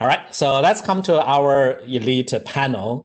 All right, so let's come to our elite panel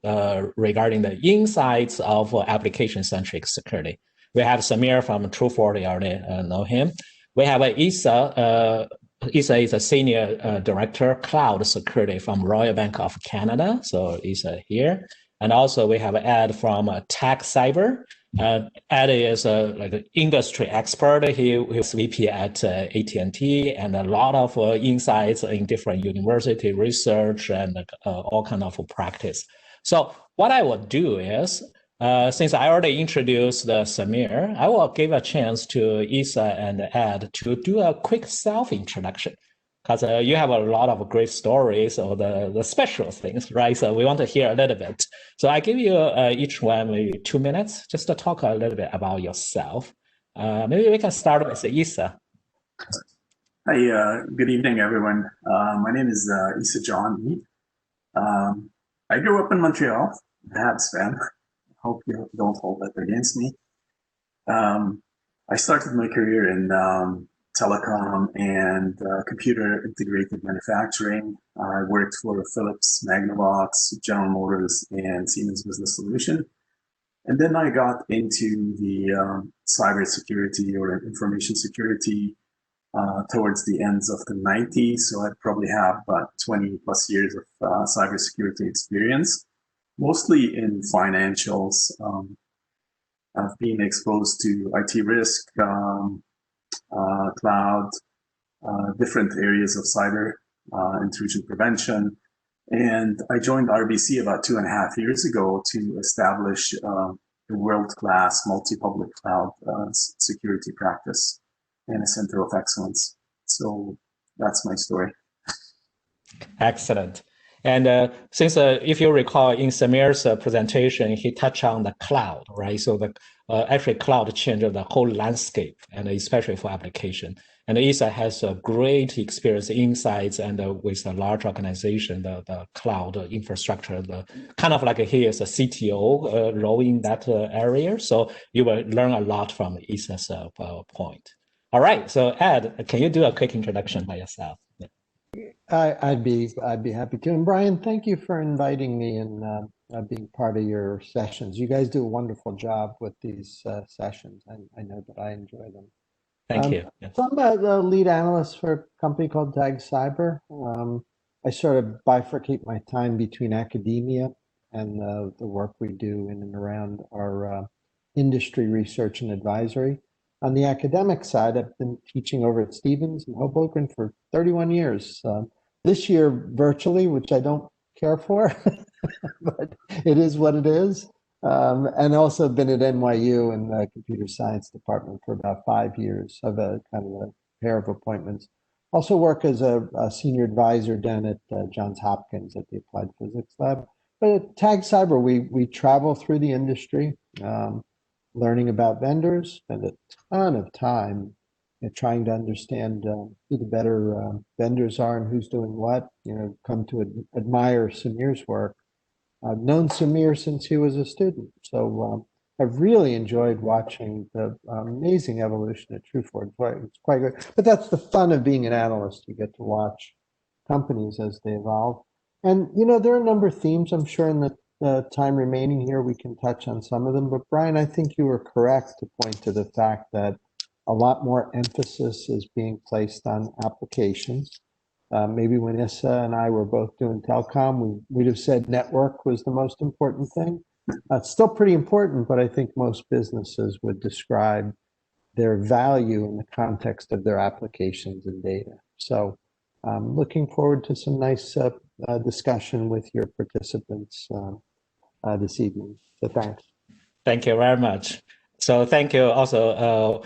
regarding the insights of application-centric security. We have Samir from TrueFort, you already know him. We have Issa. Issa is a senior director, cloud security from Royal Bank of Canada. So Issa here. And also we have Ed from TechCyber. Ed is like an industry expert. He was VP at AT&T and a lot of insights in different university research and all kind of practice. So what I will do is, since I already introduced Samir, I will give a chance to Issa and Ed to do a quick self-introduction, because you have a lot of great stories or the special things, right? So we want to hear a little bit. So I give you each one maybe 2 minutes just to talk a little bit about yourself. Maybe we can start with Issa. Hi, good evening, everyone. My name is Issa John. I grew up in Montreal, a Habs fan. Hope you don't hold that against me. I started my career in telecom and computer integrated manufacturing. I worked for Philips, Magnavox, General Motors, and Siemens Business Solution. And then I got into the cybersecurity or information security towards the ends of the 90s. So I probably have about 20 plus years of cybersecurity experience, mostly in financials. I've been exposed to IT risk, cloud, different areas of cyber intrusion prevention. And I joined RBC about 2.5 years ago to establish a world-class multi-public cloud security practice and a center of excellence. So that's my story. Excellent. And since if you recall in Samir's presentation, he touched on the cloud, right? So the actually cloud changed the whole landscape, and especially for application. And Issa has a great experience, insights, and with a large organization, the cloud infrastructure, the kind of like he is a CTO role in that area. So you will learn a lot from Issa's point. All right, so Ed, can you do a quick introduction by yourself? I'd be happy to. And Bryan, thank you for inviting me and being part of your sessions. You guys do a wonderful job with these sessions. I know that I enjoy them. Thank you. Yes. So I'm the lead analyst for a company called TechCyber. I sort of bifurcate my time between academia and the work we do in and around our industry research and advisory. On the academic side, I've been teaching over at Stevens and Hoboken for 31 years. This year, virtually, which I don't care for, but it is what it is. And also been at NYU in the computer science department for about 5 years. I've a kind of a pair of appointments. Also work as a senior advisor down at Johns Hopkins at the Applied Physics Lab. But at TechCyber, we travel through the industry, learning about vendors, spend a ton of time trying to understand who the better vendors are and who's doing what. Come to admire Samir's work. I've known Samir since he was a student, so I've really enjoyed watching the amazing evolution at TrueFort. It's quite good, but that's the fun of being an analyst. You get to watch companies as they evolve. And there are a number of themes. I'm sure in the time remaining here we can touch on some of them, but Bryan, I think you were correct to point to the fact that a lot more emphasis is being placed on applications. Maybe when Issa and I were both doing telecom, we'd have said network was the most important thing. It's still pretty important, but I think most businesses would describe their value in the context of their applications and data. So looking forward to some nice discussion with your participants this evening. So thanks. Thank you very much. So thank you also.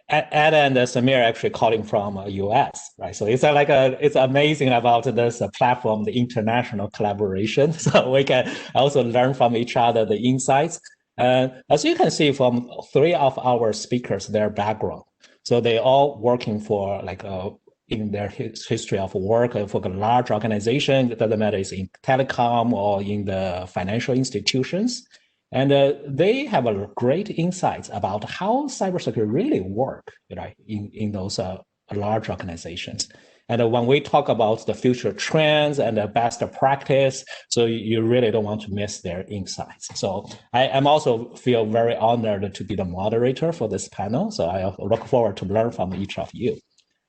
Ed and Samir are actually calling from US, right? So it's it's amazing about this platform, the international collaboration. So we can also learn from each other the insights. As you can see from 3 of our speakers, their background. So they all working for in their history of work for a large organization. It doesn't matter, it's in telecom or in the financial institutions. And they have a great insights about how cybersecurity really work, in those large organizations. And when we talk about the future trends and the best practice, so you really don't want to miss their insights. So I'm also feel very honored to be the moderator for this panel. So I look forward to learn from each of you.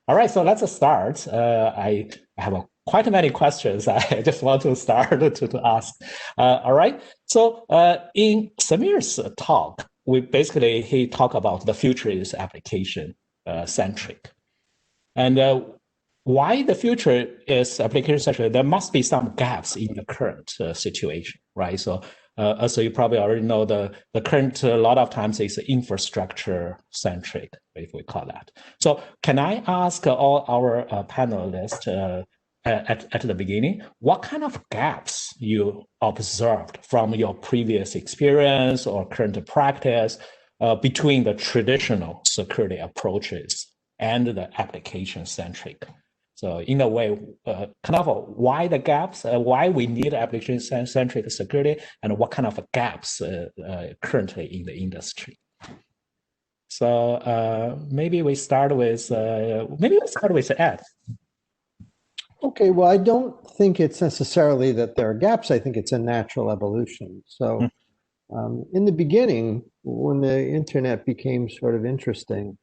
All right, so let's start. I have quite many questions. I just want to start to ask. All right, so in Samir's talk, he talked about the future is application centric. And why the future is application centric? There must be some gaps in the current situation, right? So you probably already know the current a lot of times is infrastructure centric, if we call that. So can I ask all our panelists at the beginning, what kind of gaps you observed from your previous experience or current practice between the traditional security approaches and the application-centric? So in a way, kind of why the gaps, why we need application-centric security, and what kind of gaps currently in the industry. So maybe we start with Ed. Okay, well, I don't think it's necessarily that there are gaps. I think it's a natural evolution. So in the beginning, when the internet became sort of interesting,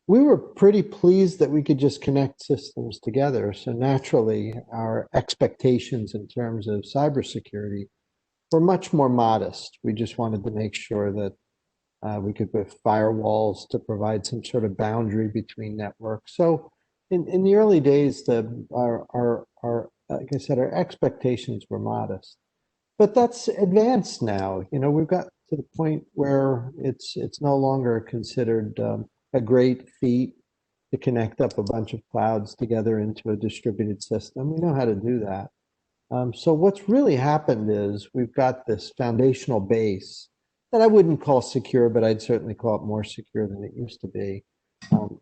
we were pretty pleased that we could just connect systems together. So naturally, our expectations in terms of cybersecurity were much more modest. We just wanted to make sure that we could put firewalls to provide some sort of boundary between networks. So in the early days, our like I said, our expectations were modest. But that's advanced now. You know, we've got to the point where it's no longer considered a great feat to connect up a bunch of clouds together into a distributed system. We know how to do that. So what's really happened is we've got this foundational base that I wouldn't call secure, but I'd certainly call it more secure than it used to be.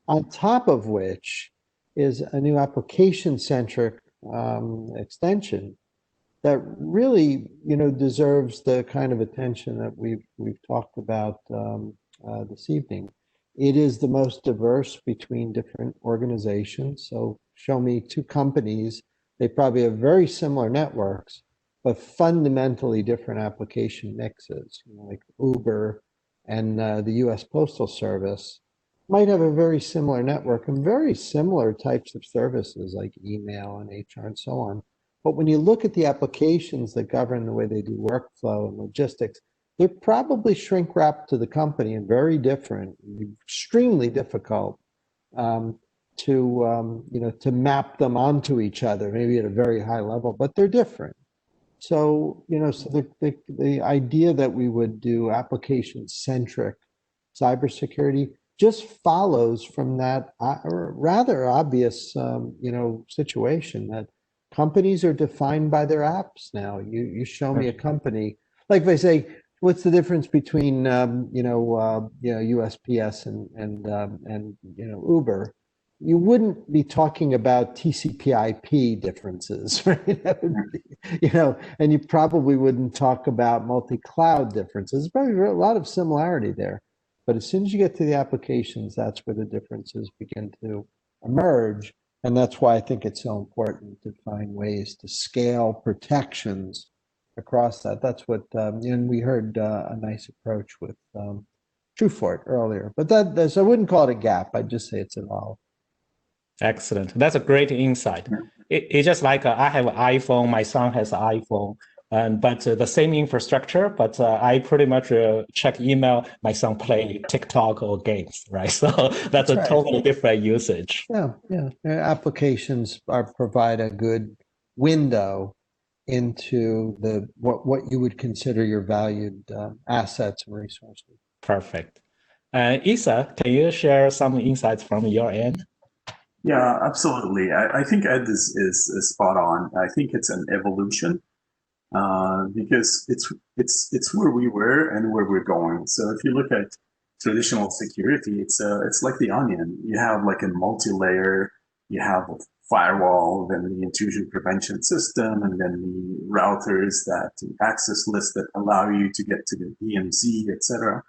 On top of which is a new application-centric extension that really, you know, deserves the kind of attention that we've talked about this evening. It is the most diverse between different organizations. So show me two companies, they probably have very similar networks, but fundamentally different application mixes. You know, like Uber and the US Postal Service might have a very similar network and very similar types of services like email and HR and so on. But when you look at the applications that govern the way they do workflow and logistics, they're probably shrink wrapped to the company and very different, extremely difficult to map them onto each other, maybe at a very high level, but they're different. So, you know, so the idea that we would do application-centric cybersecurity just follows from that rather obvious, situation that companies are defined by their apps now. You show me a company, like if I say, what's the difference between USPS and Uber? You wouldn't be talking about TCP/IP differences, right? And you probably wouldn't talk about multi-cloud differences. There's probably a lot of similarity there, but as soon as you get to the applications, that's where the differences begin to emerge, and that's why I think it's so important to find ways to scale protections across that. That's what, and we heard a nice approach with TrueFort earlier, but so I wouldn't call it a gap. I'd just say it's evolved. Excellent. That's a great insight. It's just like I have an iPhone, my son has an iPhone, but the same infrastructure, but I pretty much check email, my son play TikTok or games, right? So that's a totally different usage. Yeah. Applications provide a good window into what you would consider your valued assets and resources. Perfect. Issa, can you share some insights from your end? Yeah, absolutely. I think Ed is spot on. I think it's an evolution because it's where we were and where we're going. So if you look at traditional security, it's like the onion. You have like a multi-layer. You have a firewall, then the intrusion prevention system, and then the routers the access list that allow you to get to the DMZ, etc.,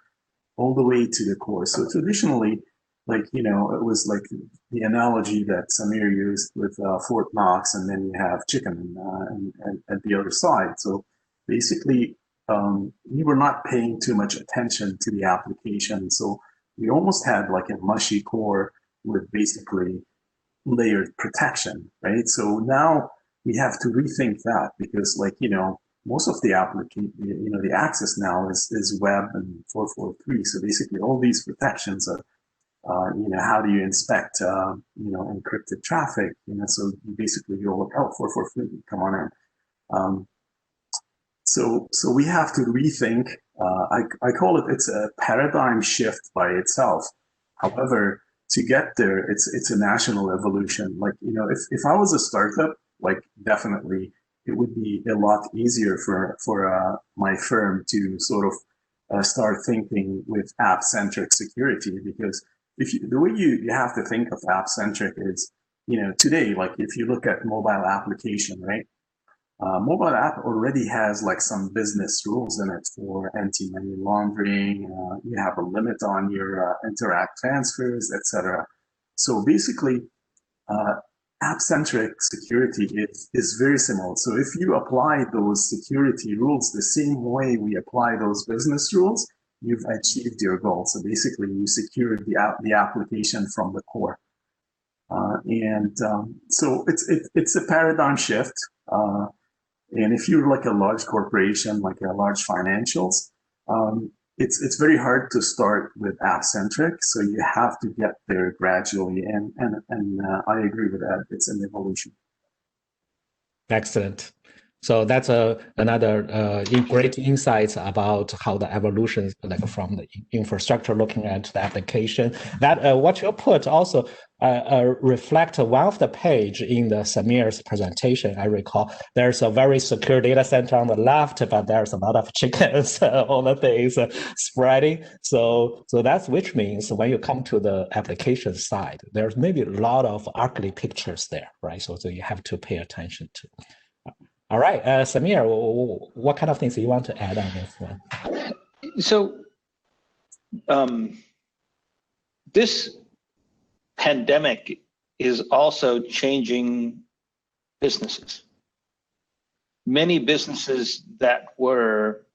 all the way to the core. So traditionally, like, you know, it was like the analogy that Samir used with Fort Knox, and then you have chicken and at the other side. So basically, we were not paying too much attention to the application. So we almost had like a mushy core with basically layered protection, right? So now we have to rethink that because, like, you know, most of the application, you know, the access now is web and 443. So basically all these protections are, you know, how do you inspect, you know, encrypted traffic? You know, so you basically go look out 443, come on in. So we have to rethink. I call it, it's a paradigm shift by itself. However, to get there, it's a national evolution. Like, you know, if I was a startup, like definitely it would be a lot easier for my firm to sort of start thinking with app-centric security, because the way you have to think of app-centric is, you know, today, like if you look at mobile application, right? Mobile app already has like some business rules in it for anti-money laundering. You have a limit on your Interact transfers, etc. So basically, app-centric security is very similar. So if you apply those security rules the same way we apply those business rules, you've achieved your goal. So basically, you secured the application from the core. So it's a paradigm shift. And if you're like a large corporation, like a large financials, it's very hard to start with app-centric. So you have to get there gradually. And I agree with that. It's an evolution. Excellent. So that's another great insights about how the evolution, like from the infrastructure looking at the application. That what you put also reflect one of the page in the Samir's presentation. I recall there's a very secure data center on the left, but there's a lot of chickens, all the things spreading. So that's which means when you come to the application side, there's maybe a lot of ugly pictures there, right? So you have to pay attention to. All right, Samir, what kind of things do you want to add on this one? So this pandemic is also changing businesses. Many businesses that were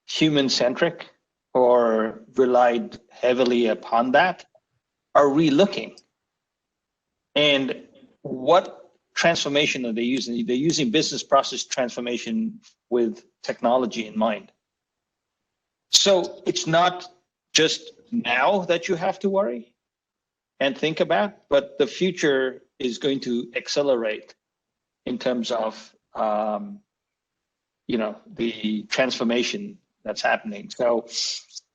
human-centric or relied heavily upon that are relooking. And what transformation are they using? They're using business process transformation with technology in mind. So it's not just now that you have to worry and think about, but the future is going to accelerate in terms of you know, the transformation that's happening. So,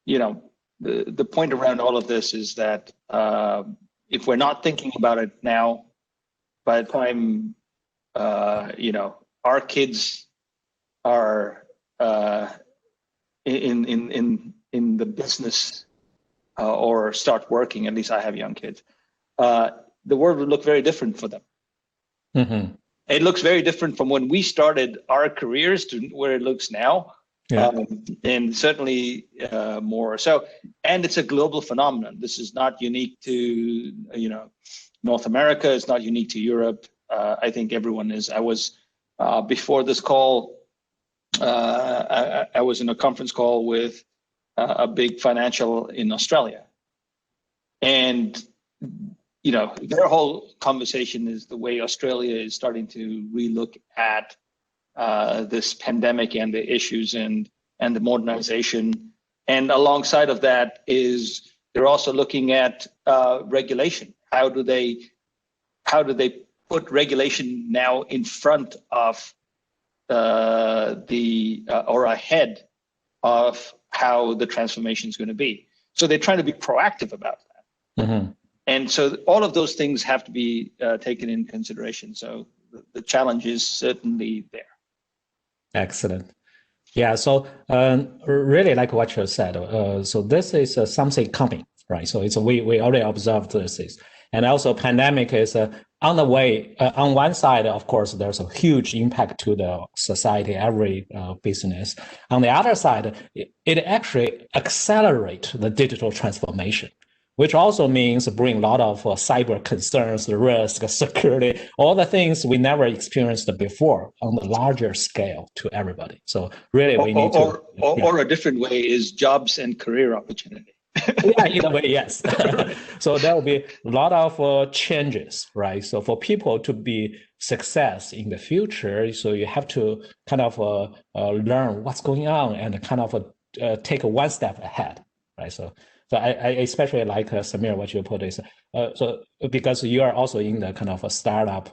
you know, the point around all of this is that if we're not thinking about it now, by the time you know, our kids are in the business or start working, at least I have young kids, the world would look very different for them. Mm-hmm. It looks very different from when we started our careers to where it looks now. Yeah. And certainly more so. And it's a global phenomenon. This is not unique to, you know, North America. It's not unique to Europe. I think everyone is. I was, before this call, I was in a conference call with a big financial in Australia. And, you know, their whole conversation is the way Australia is starting to relook at this pandemic and the issues and the modernization. And alongside of that is they're also looking at regulation. How do they put regulation now in front of or ahead of how the transformation is going to be? So they're trying to be proactive about that. Mm-hmm. And so all of those things have to be taken in consideration. So the challenge is certainly there. Excellent. Yeah, so really like what you said. So this is something coming, right? So it's we already observed this. And also pandemic is on the way. On one side, of course, there's a huge impact to the society, every business. On the other side, it actually accelerates the digital transformation. which also means bring a lot of cyber concerns, risk, security, all the things we never experienced before on the larger scale to everybody. So really, we need or a different way is jobs and career opportunity. Yeah, in a way, yes. So there will be a lot of changes, right? So for people to be success in the future, so you have to kind of learn what's going on and kind of take one step ahead, right? So I especially like Samir, what you put is so because you are also in the kind of a startup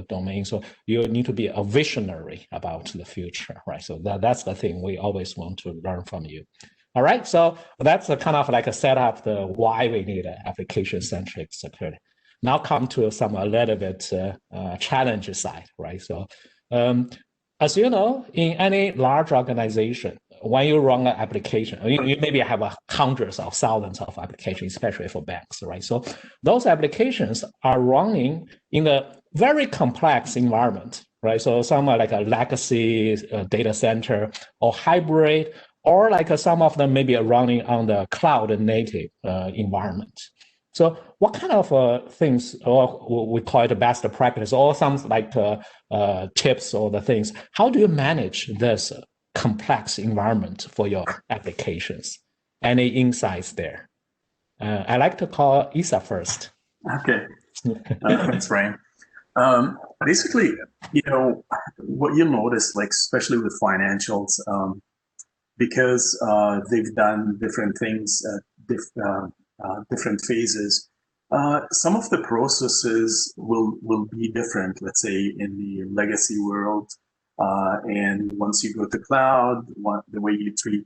domain, so you need to be a visionary about the future, right? So that's the thing we always want to learn from you. All right, so that's a kind of like a setup the why we need an application-centric security. Now come to some a little bit challenge side, right? So as you know, in any large organization, when you run an application, you maybe have hundreds of thousands of applications, especially for banks, right? So those applications are running in a very complex environment, right? So some are like a legacy data center or hybrid, or like some of them maybe are running on the cloud native environment. So what kind of things, or we call it best practice, or some like tips or the things, how do you manage this complex environment for your applications? Any insights there? I like to call Issa first. Okay, thanks, Bryan. Basically, what you'll notice, like especially with financials, because they've done different things at different phases. Some of the processes will be different, let's say in the legacy world. And once you go to cloud, the way you treat,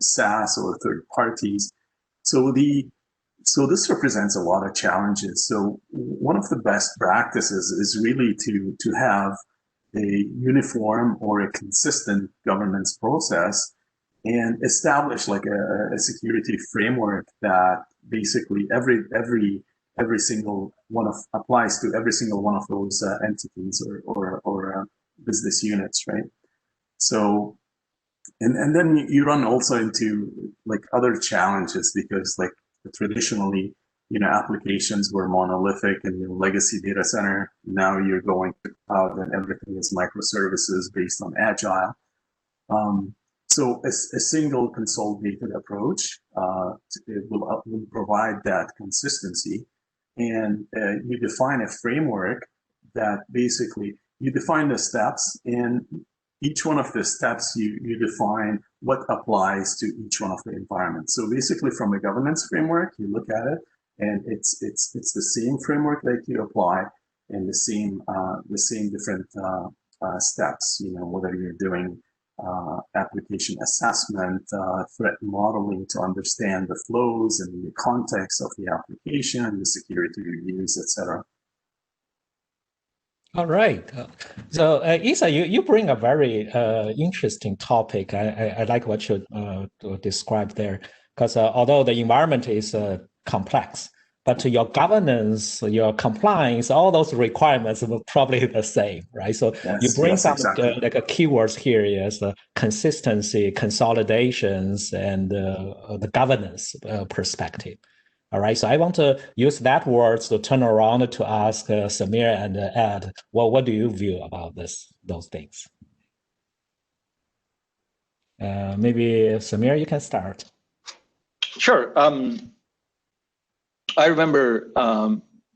SaaS or third parties. So this represents a lot of challenges. So one of the best practices is really to have a uniform or a consistent governance process and establish like a security framework that basically every single one applies to every single one of those entities or business units, right? So and then you run also into like other challenges because like traditionally, applications were monolithic in your legacy data center. Now you're going to cloud and everything is microservices based on agile. So a single consolidated approach will provide that consistency. And you define a framework that basically you define the steps, and each one of the steps you define what applies to each one of the environments. So basically from a governance framework, you look at it and it's the same framework that you apply and the same different steps, whether you're doing application assessment, threat modeling to understand the flows and the context of the application, the security reviews, etc. All right. So Issa, you bring a very interesting topic. I like what you described there, because although the environment is complex, but your governance, your compliance, all those requirements are probably the same, right? So yes, you bring some exactly. Like keywords here is consistency, consolidations, and the governance perspective. All right, so I want to use that words to turn around to ask Samir and Ed, well, what do you view about those things? Maybe Samir, you can start. Sure. I remember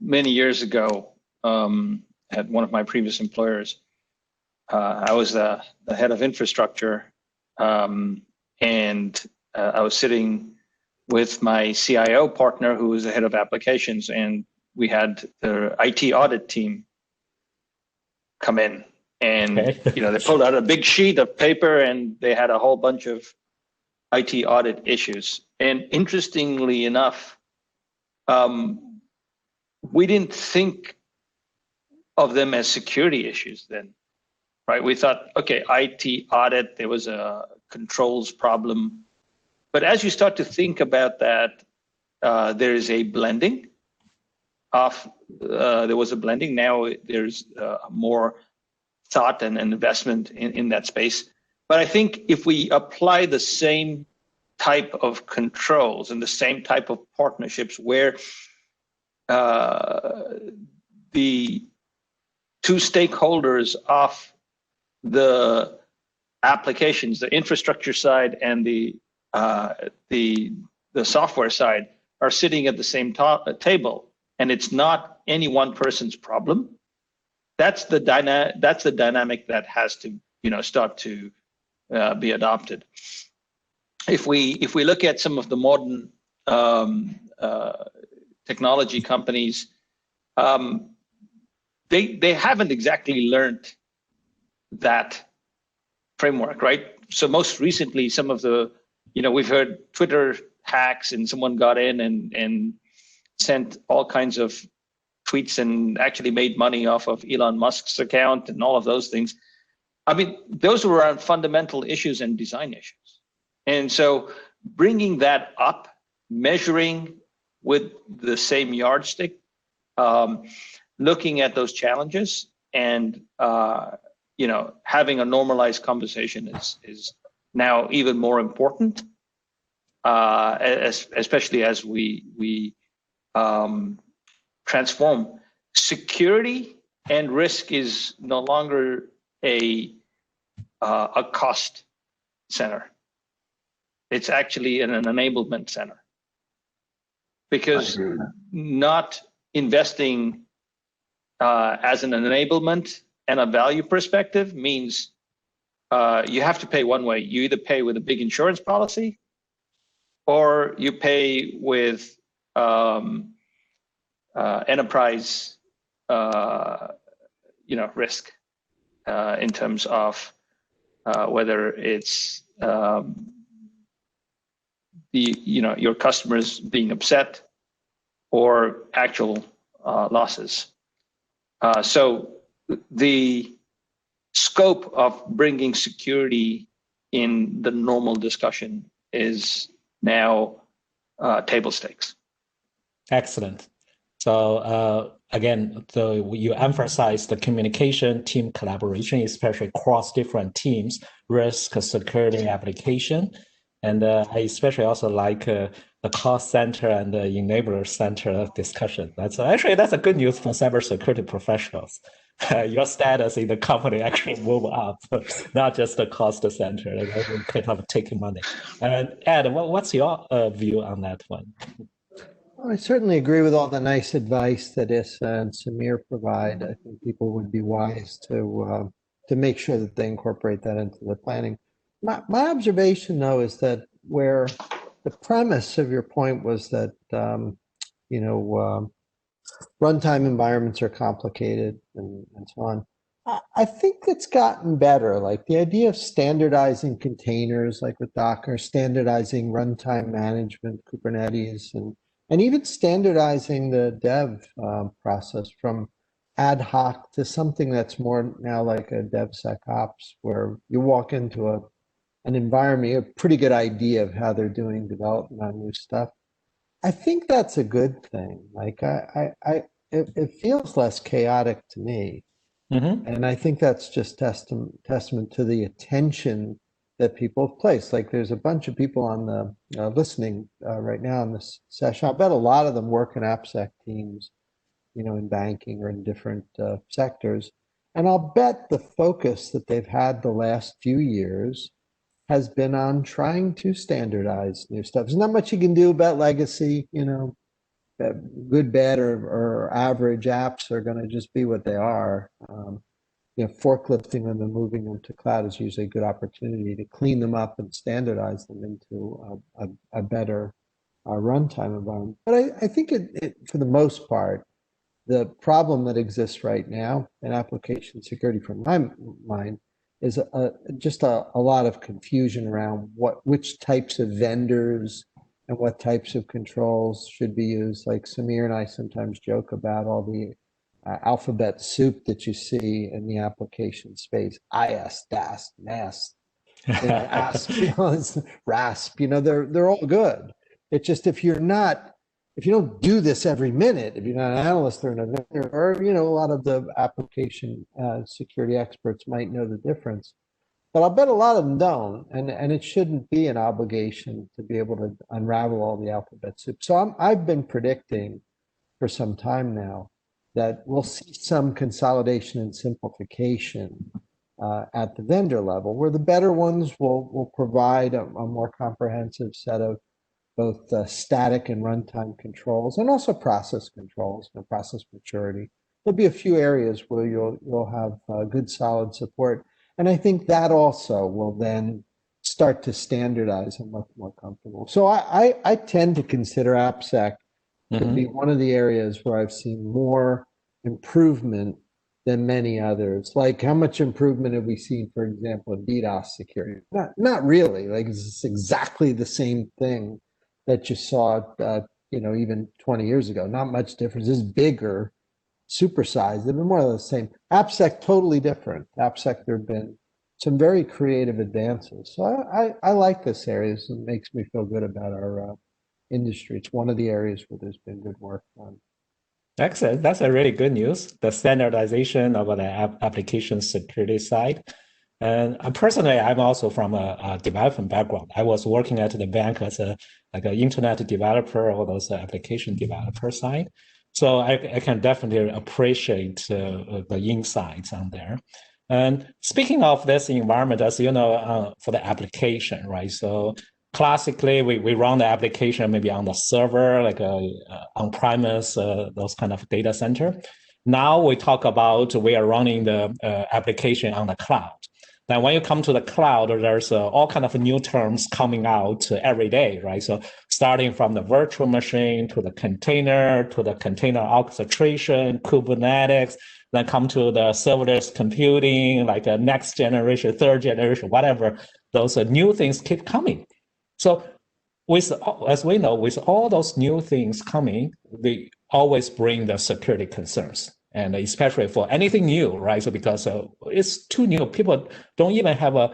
many years ago at one of my previous employers, I was the head of infrastructure, and I was sitting with my CIO partner, who was the head of applications, and we had the IT audit team come in, and they pulled out a big sheet of paper, and they had a whole bunch of IT audit issues. And interestingly enough, we didn't think of them as security issues then, right? We thought, okay, IT audit, there was a controls problem. But as you start to think about that, there is a blending of, there was a blending. Now there's more thought and investment in that space. But I think if we apply the same type of controls and the same type of partnerships where the two stakeholders of the applications, the infrastructure side and the software side, are sitting at the same table, and it's not any one person's problem. That's the dynamic that has to start to be adopted. If we look at some of the modern technology companies, they haven't exactly learned that framework, right? So most recently, some of the, we've heard Twitter hacks, and someone got in and sent all kinds of tweets and actually made money off of Elon Musk's account and all of those things. I mean, those were around fundamental issues and design issues. And so bringing that up, measuring with the same yardstick, looking at those challenges and, having a normalized conversation is now even more important, especially as we transform. Security and risk is no longer a cost center. It's actually an enablement center, because not investing as an enablement and a value perspective means you have to pay one way. You either pay with a big insurance policy, or you pay with enterprise risk in terms of whether it's your customers being upset or actual losses. So the scope of bringing security in the normal discussion is now table stakes. Excellent. So again, you emphasize the communication, team collaboration, especially across different teams, risk, security, application. And I especially also like the cost center and the enabler center discussion. That's a good news for cybersecurity professionals. Your status in the company actually move up, not just the cost center, kind of taking money. And Ed, what's your view on that one? Well, I certainly agree with all the nice advice that Issa and Samir provide. I think people would be wise to make sure that they incorporate that into their planning. My observation, though, is that where the premise of your point was that runtime environments are complicated and so on. I think it's gotten better. Like the idea of standardizing containers, like with Docker, standardizing runtime management, Kubernetes, and even standardizing the dev process from ad hoc to something that's more now like a DevSecOps, where you walk into an environment, you have a pretty good idea of how they're doing development on new stuff. I think that's a good thing. Like it feels less chaotic to me. Mm-hmm. And I think that's just testament to the attention that people have placed. Like there's a bunch of people on the listening right now in this session. I bet a lot of them work in AppSec teams, in banking or in different sectors. And I'll bet the focus that they've had the last few years has been on trying to standardize new stuff. There's not much you can do about legacy, good, bad, or average apps are going to just be what they are. Forklifting them and moving them to cloud is usually a good opportunity to clean them up and standardize them into a better runtime environment. But I think it, for the most part, the problem that exists right now in application security, from my mind, is just a lot of confusion around which types of vendors and what types of controls should be used. Like Samir and I sometimes joke about all the alphabet soup that you see in the application space: IS, DAS, NAS, ASP, RASP. They're all good. It's just if you don't do this every minute, if you're not an analyst or an vendor, or a lot of the application security experts might know the difference. but I'll bet a lot of them don't, and it shouldn't be an obligation to be able to unravel all the alphabet soup. So I've been predicting for some time now that we'll see some consolidation and simplification at the vendor level, where the better ones will provide a more comprehensive set of both static and runtime controls, and also process controls and process maturity. There'll be a few areas where you'll have good solid support, and I think that also will then start to standardize and look more comfortable. So I tend to consider AppSec to be one of the areas where I've seen more improvement than many others. Like, how much improvement have we seen, for example, in DDoS security? Not really. Like, it's exactly the same thing that you saw, even 20 years ago. Not much difference. It's bigger, supersized. They've been more or less the same. AppSec, totally different. AppSec, there have been some very creative advances. So I like this area. It makes me feel good about our industry. It's one of the areas where there's been good work done. Excellent. That's a really good news. The standardization of the application security side. And personally, I'm also from a development background. I was working at the bank as an internet developer, or those application developer side. So I can definitely appreciate the insights on there. And speaking of this environment, as you know, for the application, right? So classically, we run the application maybe on the server, like on-premise, those kind of data center. Now we talk about we are running the application on the cloud. Then when you come to the cloud, there's all kind of new terms coming out every day, right? So starting from the virtual machine to the container orchestration, Kubernetes, then come to the serverless computing, like a next generation, third generation, whatever. Those new things keep coming. So as we know, with all those new things coming, they always bring the security concerns. And especially for anything new, right? So because it's too new, people don't even have a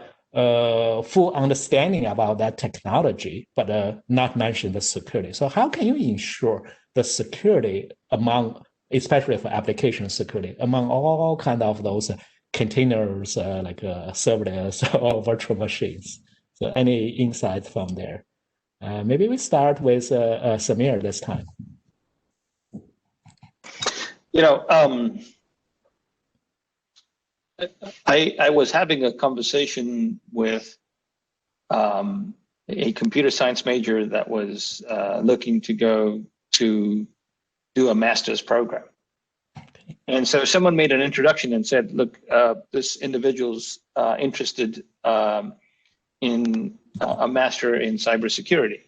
full understanding about that technology, but not mention the security. So how can you ensure the security among, especially for application security, among all kind of those containers, like serverless or virtual machines? So any insights from there? Maybe we start with Samir this time. I was having a conversation with a computer science major that was looking to go to do a master's program. And so someone made an introduction and said, look, this individual's interested in a master in cybersecurity.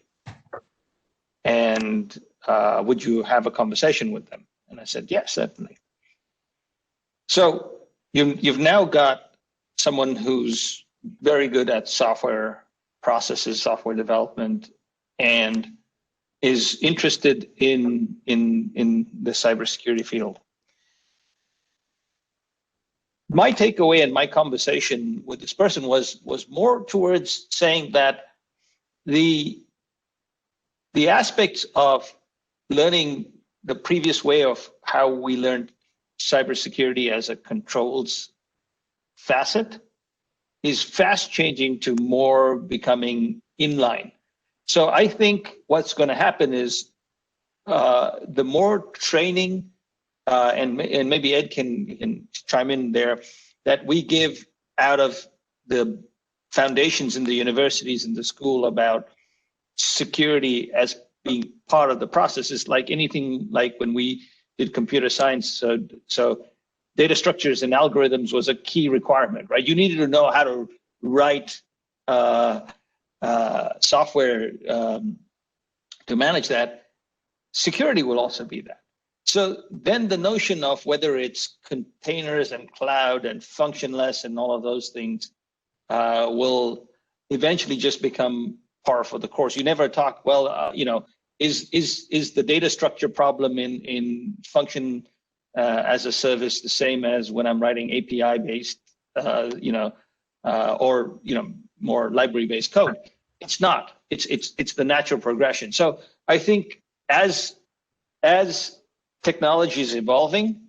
And would you have a conversation with them? And I said, yes, certainly. So you've now got someone who's very good at software processes, software development, and is interested in the cybersecurity field. My takeaway in my conversation with this person was more towards saying that the aspects of learning the previous way of how we learned cybersecurity as a controls facet is fast changing to more becoming inline. So I think what's going to happen is the more training, and maybe Ed can chime in there, that we give out of the foundations in the universities and the school about security as being part of the process is like anything, like when we did computer science. So data structures and algorithms was a key requirement, right? You needed to know how to write software to manage that. Security will also be that. So then the notion of whether it's containers and cloud and functionless and all of those things will eventually just become par for the course. You never talk, is the data structure problem in function as a service the same as when I'm writing API based, or more library based code? It's not. It's the natural progression. So I think as technology is evolving,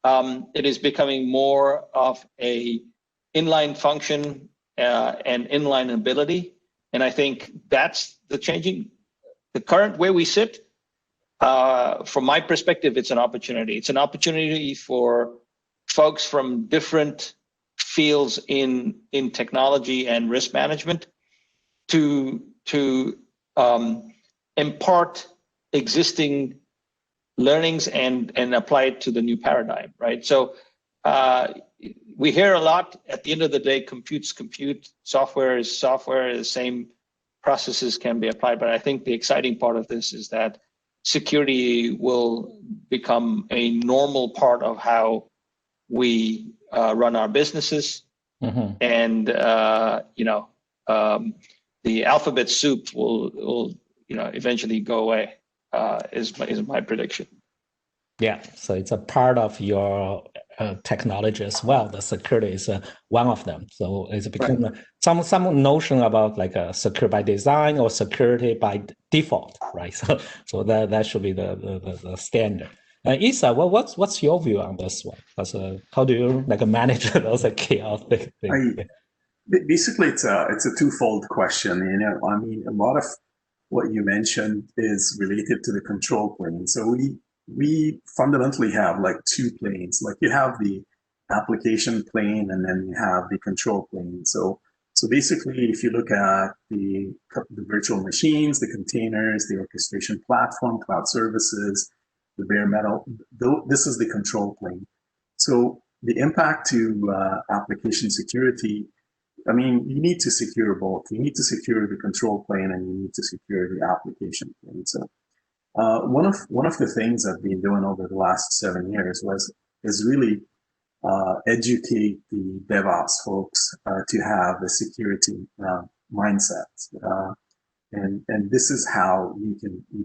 it is becoming more of a inline function and inlineability. And I think that's the current way we sit. From my perspective, it's an opportunity. It's an opportunity for folks from different fields in technology and risk management to impart existing learnings and apply it to the new paradigm, right? So we hear a lot. At the end of the day, compute's compute, software is software. The same processes can be applied. But I think the exciting part of this is that security will become a normal part of how we run our businesses. Mm-hmm. And the alphabet soup will eventually go away. Is my prediction. Yeah, so it's a part of your technology as well. The security is one of them. So it's become right. some notion about like a secure by design or security by default, right? So that should be the standard. Issa, what's your view on this one? How do you manage those chaotic things? Basically, it's a twofold question. I mean, a lot of what you mentioned is related to the control plane. So we fundamentally have like two planes. Like you have the application plane and then you have the control plane. So basically, if you look at the virtual machines, the containers, the orchestration platform, cloud services, the bare metal, this is the control plane. So the impact to application security, I mean, you need to secure both. You need to secure the control plane and you need to secure the application plane. So one of the things I've been doing over the last 7 years is really educate the DevOps folks to have a security mindset. And this is how you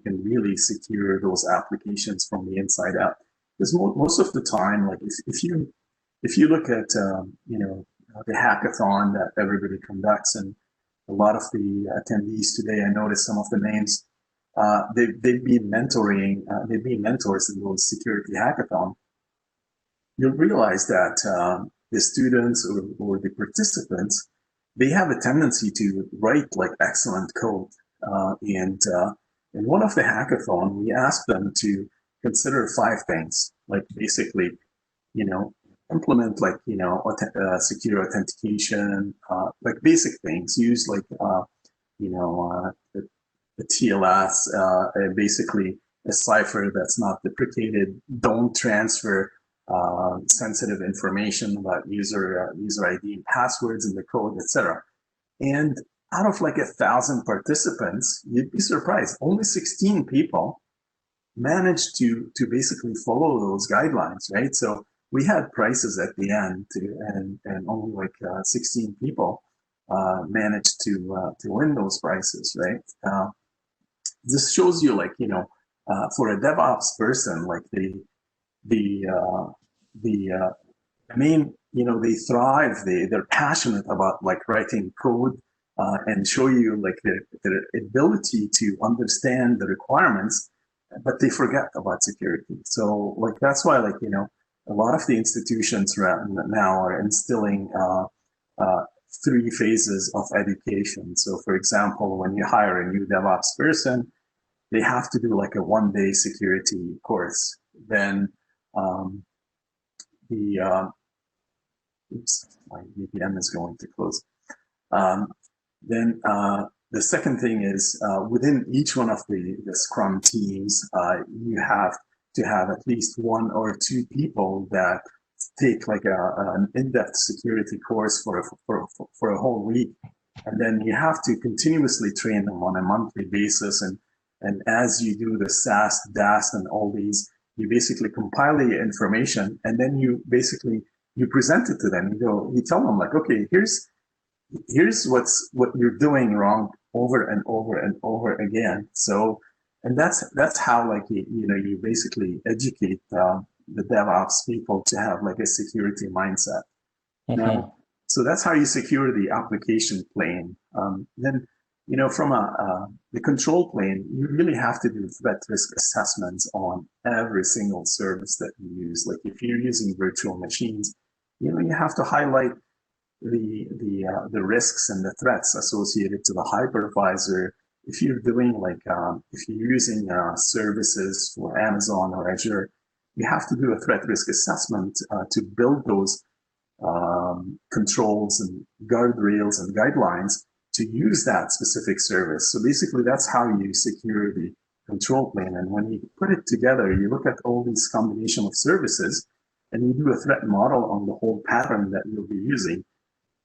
can really secure those applications from the inside out. Because most of the time, like if you look at the hackathon that everybody conducts, and a lot of the attendees today, I noticed some of the names. They've been mentoring. They've been mentors in those security hackathon. You'll realize that the students or the participants, they have a tendency to write like excellent code. And in one of the hackathon, we asked them to consider 5 things, like basically, implement like, secure authentication, like basic things, use like, the TLS, basically a cipher that's not deprecated, don't transfer sensitive information about user ID and passwords in the code, etc. And out of like 1,000 participants, you'd be surprised, only 16 people managed to basically follow those guidelines, right? So we had prizes at the end and only like 16 people managed to win those prizes, right? This shows you like, for a DevOps person, like the main, they thrive, they're passionate about like writing code and show you like their ability to understand the requirements, but they forget about security. So like, that's why like, a lot of the institutions now are instilling 3 phases of education. So for example, when you hire a new DevOps person, they have to do like a 1-day security course. Then oops, my VPN is going to close. Then the second thing is within each one of the Scrum teams, you have to have at least 1 or 2 people that take like an in-depth security course for a whole week. And then you have to continuously train them on a monthly basis. And as you do the SAST, DAST, and all these, you basically compile the information and then you present it to them. You tell them like, okay, here's what you're doing wrong over and over and over again. So, and that's how like, you basically educate the DevOps people to have like a security mindset. Mm-hmm. Now, so that's how you secure the application plane. Then, from the control plane, you really have to do threat risk assessments on every single service that you use. Like if you're using virtual machines, you have to highlight the risks and the threats associated to the hypervisor. If you're doing if you're using services for Amazon or Azure, you have to do a threat risk assessment to build those controls and guardrails and guidelines to use that specific service. So basically, that's how you secure the control plane. And when you put it together, you look at all these combination of services, and you do a threat model on the whole pattern that you'll be using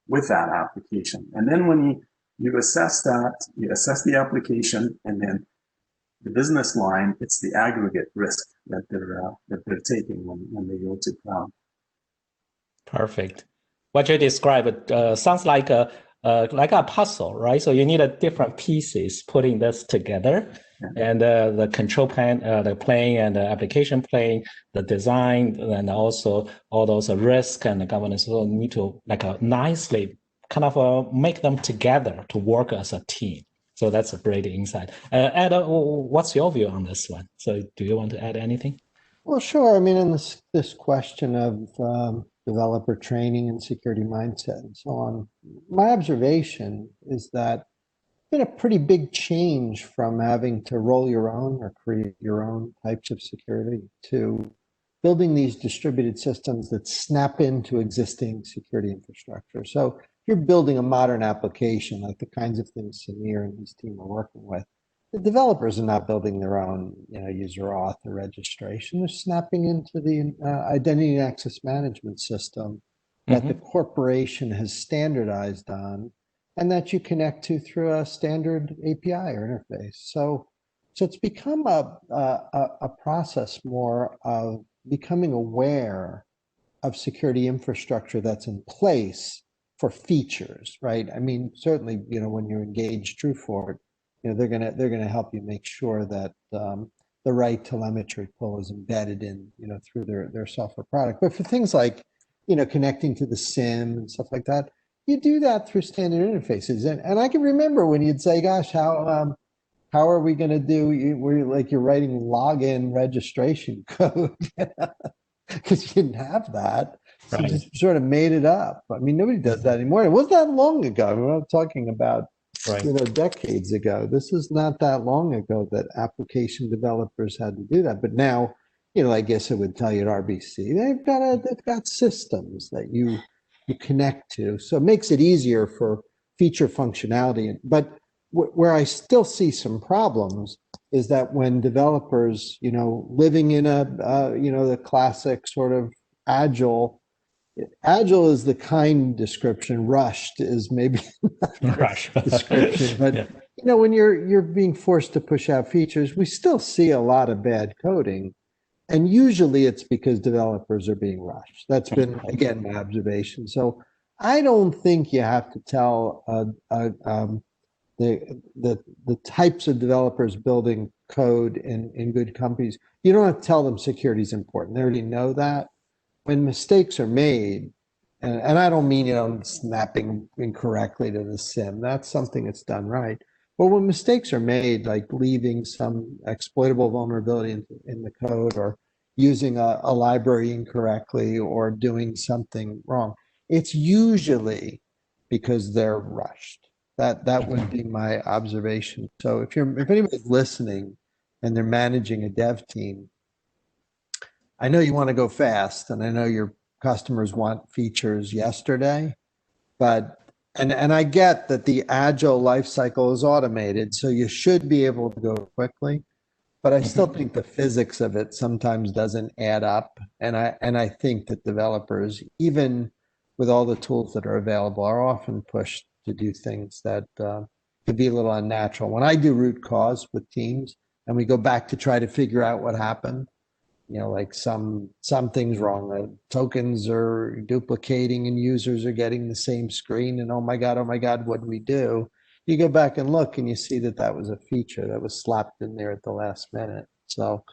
with that application. And then when you assess that, you assess the application, and then the business line, it's the aggregate risk that they're taking when they go to cloud. Perfect. What you described sounds like a puzzle, right? So you need different pieces putting this together, and the control plane, the plane, and the application plane, the design, and also all those risk and the governance will need to nicely kind of make them together to work as a team. So that's a great insight. Ed, what's your view on this one? So do you want to add anything? Well, sure. I mean, in this question of developer training and security mindset and so on, my observation is that it's been a pretty big change from having to roll your own or create your own types of security to building these distributed systems that snap into existing security infrastructure. So if you're building a modern application, like the kinds of things Samir and his team are working with, the developers are not building their own, user auth or registration. They're snapping into the identity and access management system that the corporation has standardized on, and that you connect to through a standard API or interface. So it's become a process more of becoming aware of security infrastructure that's in place for features, right? I mean, certainly, when you engage TrueFort, they're gonna help you make sure that the right telemetry pull is embedded in, through their software product. But for things like, connecting to the SIM and stuff like that, you do that through standard interfaces. And I can remember when you'd say, "Gosh, how are we going to do?" You're writing login registration code because you didn't have that. So Right. you just sort of made it up. I mean, nobody does that anymore. It wasn't that long ago. We're not talking about decades ago. This is not that long ago that application developers had to do that. But now, I guess it would tell you at RBC, they've got systems that you connect to. So it makes it easier for feature functionality. But where I still see some problems is that when developers, living in the classic sort of agile is the kind description, rushed is maybe Rush description, but when you're being forced to push out features, we still see a lot of bad coding, and usually it's because developers are being rushed. That's been, again, my observation. So I don't think you have to tell the types of developers building code in good companies. You don't have to tell them security is important. They already know that. When mistakes are made, and I don't mean, snapping incorrectly to the SIM, that's something that's done right. But when mistakes are made, like leaving some exploitable vulnerability in the code, or using a library incorrectly, or doing something wrong, it's usually because they're rushed. That would be my observation. So if anybody's listening and they're managing a dev team, I know you want to go fast, and I know your customers want features yesterday, but and I get that the agile life cycle is automated, so you should be able to go quickly, but I still think the physics of it sometimes doesn't add up, and I think that developers, even with all the tools that are available, are often pushed to do things that could be a little unnatural. When I do root cause with teams and we go back to try to figure out what happened, like something's wrong. Tokens are duplicating and users are getting the same screen, and oh my God, what do we do? You go back and look and you see that was a feature that was slapped in there at the last minute. So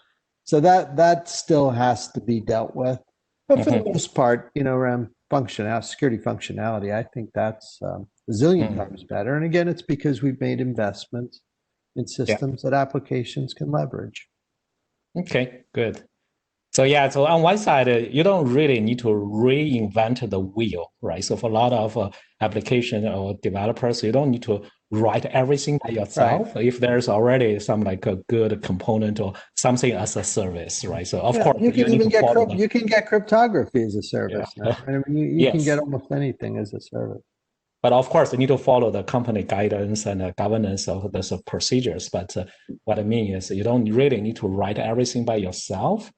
that still has to be dealt with. But for the most part, around security functionality, I think that's a zillion times better. And again, it's because we've made investments in systems that applications can leverage. Okay, good. So yeah, so on one side, you don't really need to reinvent the wheel, right? So for a lot of application or developers, you don't need to write everything by yourself. Right. If there's already some like a good component or something as a service, right? So of course you can need even to follow you can get cryptography as a service now. Right? I mean, you can Yes. get almost anything as a service. But of course, you need to follow the company guidance and governance of those procedures. But what I mean is you don't really need to write everything by yourself.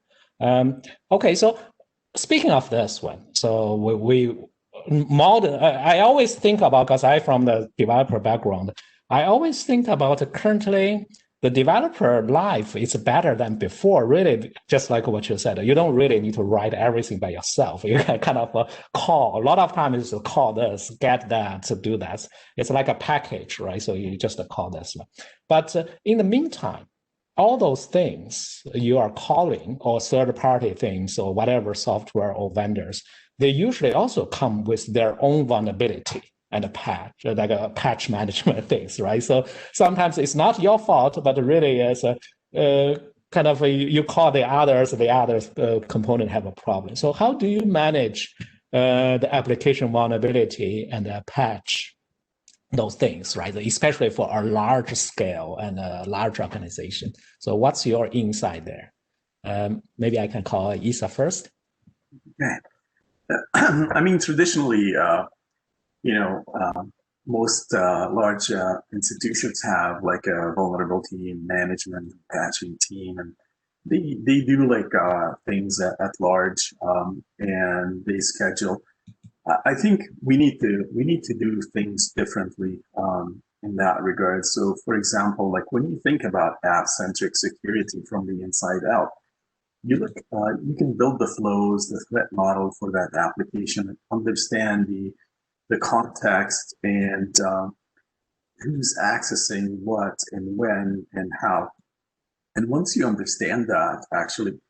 Okay, so speaking of this one, so I always think about, because I'm from the developer background, I always think about currently the developer life is better than before, really, just like what you said. You don't really need to write everything by yourself. You can kind of call. A lot of times it's call this, get that, do that. It's like a package, right? So you just call this. But in the meantime, all those things you are calling, or third-party things, or whatever software or vendors, they usually also come with their own vulnerability and a patch, like a patch management things, right? So sometimes it's not your fault, but really is kind of you call the others component have a problem. So how do you manage the application vulnerability and patch those things, right? Especially for a large scale and a large organization. So what's your insight there? Maybe I can call Issa first. Okay. I mean, traditionally, most large institutions have like a vulnerability management patching team, and they do like things at large, and they schedule. I think we need to do things differently in that regard. So, for example, like when you think about app-centric security from the inside out, you can build the flows, the threat model for that application, understand the context and who's accessing what and when and how. And once you understand that, actually,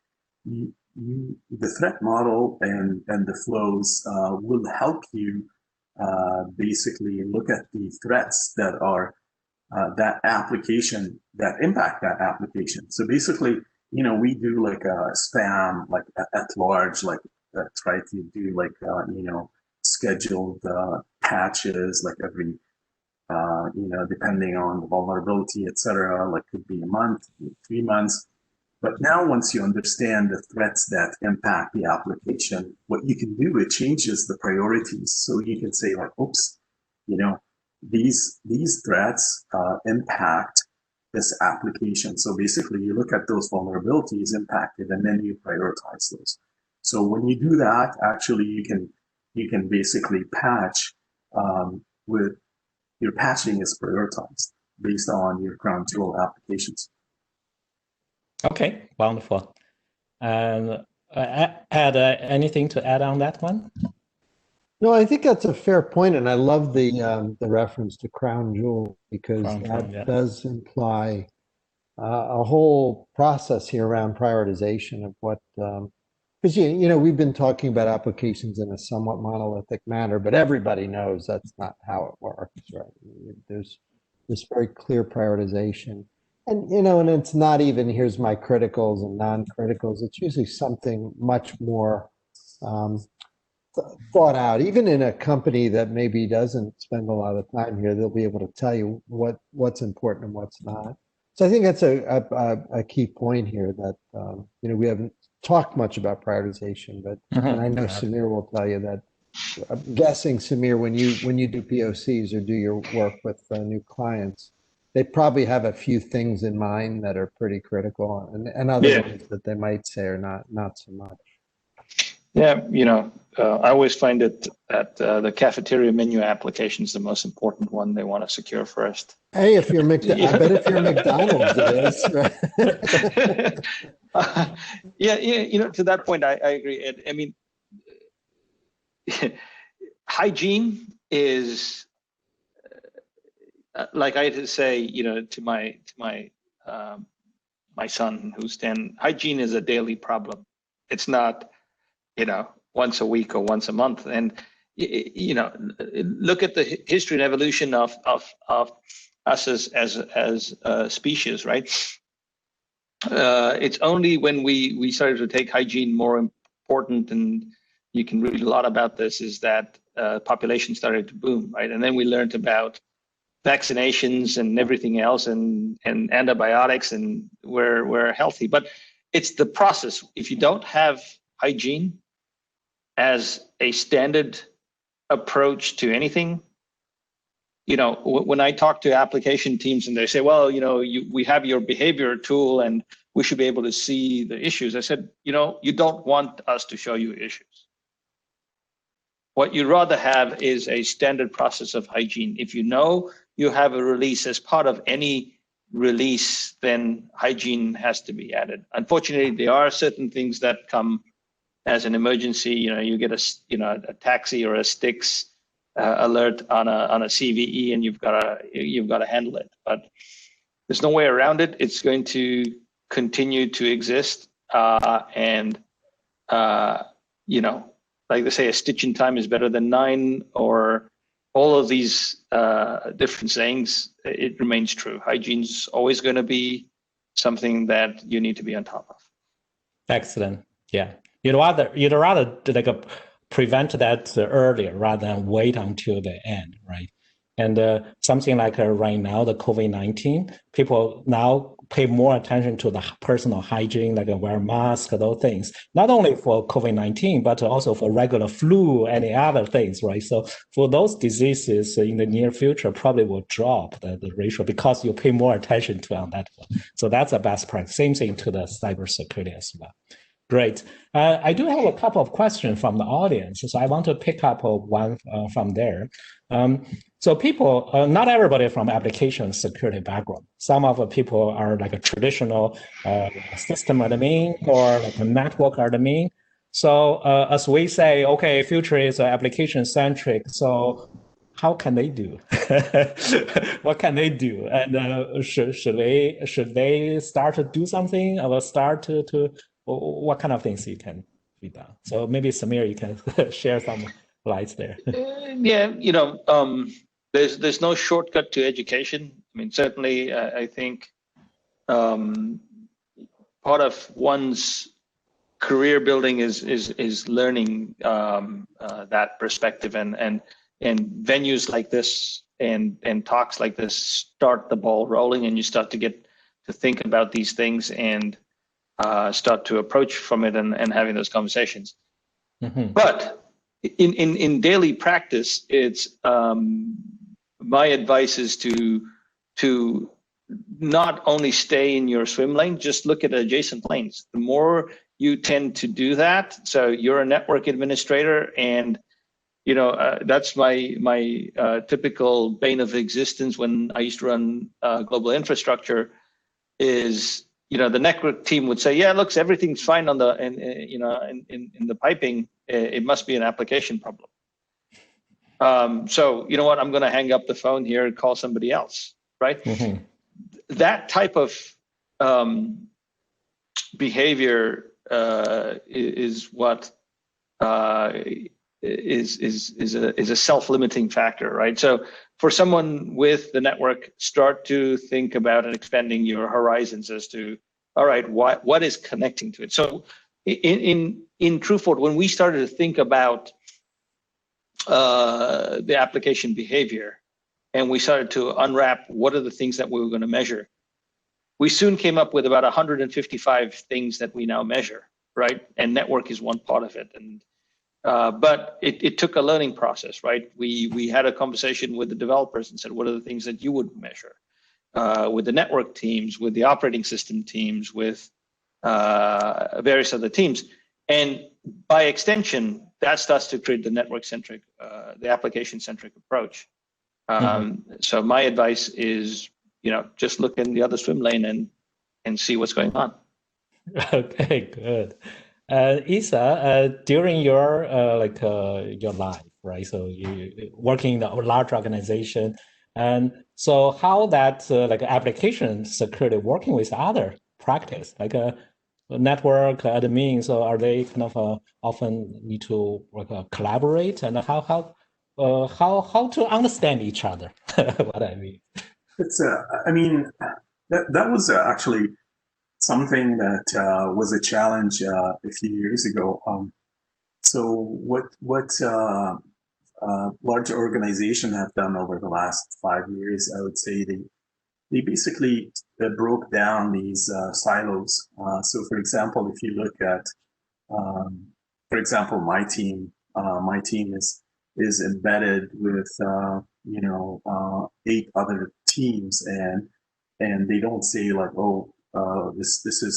the threat model and the flows will help you basically look at the threats that are that application, that impact that application. So basically, we do like a spam, like at large, like try to do like, scheduled patches, like every, depending on the vulnerability, et cetera, like could be a month, 3 months. But now once you understand the threats that impact the application, what you can do, it changes the priorities. So you can say like, oops, these threats impact this application. So basically you look at those vulnerabilities impacted and then you prioritize those. So when you do that, actually you can basically patch with your patching is prioritized based on your crown jewel applications. Okay, wonderful. And anything to add on that one? No, I think that's a fair point, and I love the reference to crown jewel, because that does imply a whole process here around prioritization of what. Because we've been talking about applications in a somewhat monolithic manner, but everybody knows that's not how it works, right? There's this very clear prioritization. And, and it's not even, here's my criticals and non-criticals. It's usually something much more thought out. Even in a company that maybe doesn't spend a lot of time here, they'll be able to tell you what's important and what's not. So I think that's a key point here that, we haven't talked much about prioritization, but and I know Samir will tell you that. I'm guessing, Samir, when you do POCs or do your work with new clients, they probably have a few things in mind that are pretty critical, and other ones that they might say are not so much. Yeah, I always find it that the cafeteria menu application is the most important one they want to secure first. Hey, I bet if you're McDonald's, it is. To that point, I agree. I mean, hygiene is like I had to say, to my son who's 10. Hygiene is a daily problem. It's not, once a week or once a month. And look at the history and evolution of us as a species, right? It's only when we started to take hygiene more important, and you can read a lot about this, is that population started to boom, right? And then we learned about vaccinations and everything else, and antibiotics, and we're healthy. But it's the process. If you don't have hygiene as a standard approach to anything, when I talk to application teams and they say, well, we have your behavior tool and we should be able to see the issues. I said, you don't want us to show you issues. What you'd rather have is a standard process of hygiene. If you know you have a release as part of any release, then hygiene has to be added. Unfortunately, there are certain things that come as an emergency. You get a taxi or a Styx alert on a CVE, and you've got to handle it. But there's no way around it. It's going to continue to exist, and like they say, a stitch in time is better than 9, or all of these different sayings. It remains true. Hygiene's always going to be something that you need to be on top of. Excellent. Yeah, you'd rather prevent that earlier rather than wait until the end, right? And something like right now, the COVID-19, people now pay more attention to the personal hygiene, like wear masks, those things, not only for COVID-19, but also for regular flu, any other things, right? So for those diseases in the near future, probably will drop the ratio because you pay more attention to on that one. So that's a best practice. Same thing to the cybersecurity as well. Great. I do have a couple of questions from the audience, so I want to pick up one from there. So people, not everybody from application security background. Some of the people are like a traditional system admin or like a network admin. So as we say, okay, future is application-centric. So how can they do? What can they do? And should they start to do something, or start to what kind of things you can be done? So maybe Samir, you can share some lights there. Yeah, there's no shortcut to education. I mean, certainly, I think part of one's career building is learning that perspective, and venues like this and talks like this start the ball rolling, and you start to get to think about these things and start to approach from it and having those conversations. Mm-hmm. But in daily practice, it's my advice is to not only stay in your swim lane, just look at adjacent lanes. The more you tend to do that, so you're a network administrator, and that's my typical bane of existence when I used to run global infrastructure is, the network team would say, yeah, looks, everything's fine on the in the piping. It must be an application problem. So you know what? I'm going to hang up the phone here and call somebody else, right? Mm-hmm. That type of behavior is what is a self-limiting factor, right? So for someone with the network, start to think about and expanding your horizons as to, all right, what is connecting to it? So in TrueFort, when we started to think about the application behavior, and we started to unwrap what are the things that we were going to measure, we soon came up with about 155 things that we now measure, right? And network is one part of it. And but it took a learning process, right? We had a conversation with the developers and said, what are the things that you would measure? With the network teams, with the operating system teams, with various other teams. And by extension, that starts to create the network-centric, the application-centric approach. So my advice is, just look in the other swim lane and see what's going on. Okay, good. Issa, during your your life, right? So you working in a large organization, and so how that application security working with other practice like a network admin? So are they kind of often need to collaborate, and how to understand each other? What I mean. It's that was actually something that was a challenge a few years ago. So what large organizations have done over the last 5 years, I would say they basically broke down these silos. So for example, if you look at, for example, my team is embedded with, 8 other teams, and they don't say like, oh, this is,